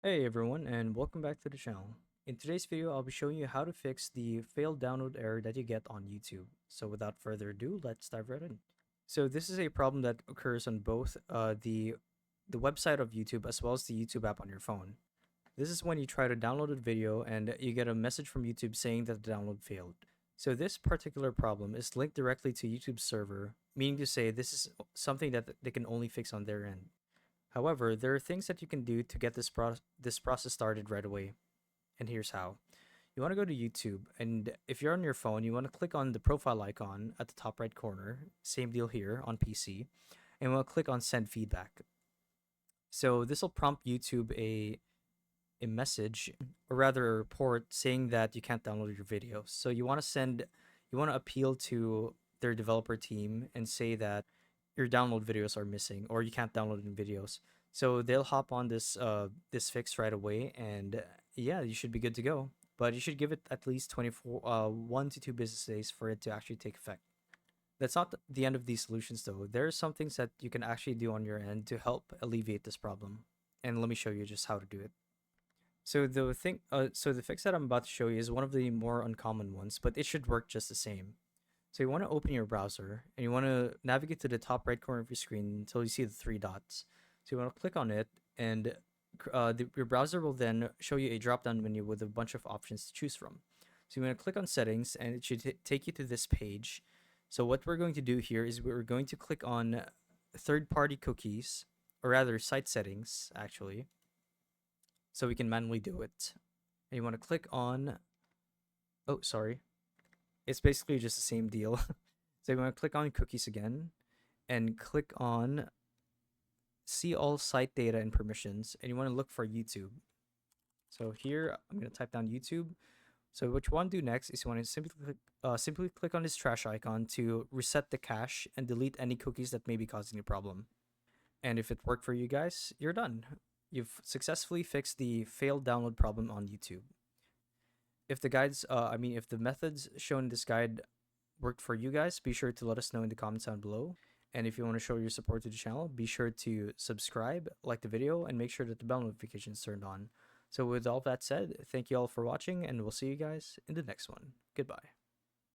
Hey everyone, and welcome back to the channel. In today's video, I'll be showing you how to fix the failed download error that you get on YouTube. So without further ado, let's dive right in. So this is a problem that occurs on both the website of YouTube as well as the YouTube app on your phone. This is when you try to download a video and you get a message from YouTube saying that the download failed. So this particular problem is linked directly to YouTube's server, meaning to say this is something that they can only fix on their end. However, there are things that you can do to get this process started right away, and here's how. You want to go to YouTube, and if you're on your phone, you want to click on the profile icon at the top right corner. Same deal here on PC, and we'll click on Send Feedback. So this will prompt YouTube a message, or rather a report, saying that you can't download your videos. So you want to appeal to their developer team and say that your download videos are missing or you can't download any videos. So they'll hop on this fix right away, and yeah, you should be good to go. But you should give it at least 1 to 2 business days for it to actually take effect. That's not the end of these solutions though. There are some things that you can actually do on your end to help alleviate this problem. And let me show you just how to do it. So the fix that I'm about to show you is one of the more uncommon ones, but it should work just the same. So you want to open your browser and you want to navigate to the top right corner of your screen until you see the three dots. So you want to click on it, and your browser will then show you a drop-down menu with a bunch of options to choose from. So you want to click on settings, and it should take you to this page. So what we're going to do here is we're going to click on third-party cookies, or rather site settings, actually, so we can manually do it. And you want to click on, oh, sorry. It's basically just the same deal. So you want to click on cookies again and click on see all site data and permissions, and you want to look for YouTube. So here I'm going to type down YouTube. So what you want to do next is you want to simply click on this trash icon to reset the cache and delete any cookies that may be causing a problem. And if it worked for you guys, you're done. You've successfully fixed the failed download problem on YouTube. If if the methods shown in this guide worked for you guys, be sure to let us know in the comments down below. And if you want to show your support to the channel, be sure to subscribe, like the video, and make sure that the bell notification is turned on. So with all that said, thank you all for watching, and we'll see you guys in the next one. Goodbye.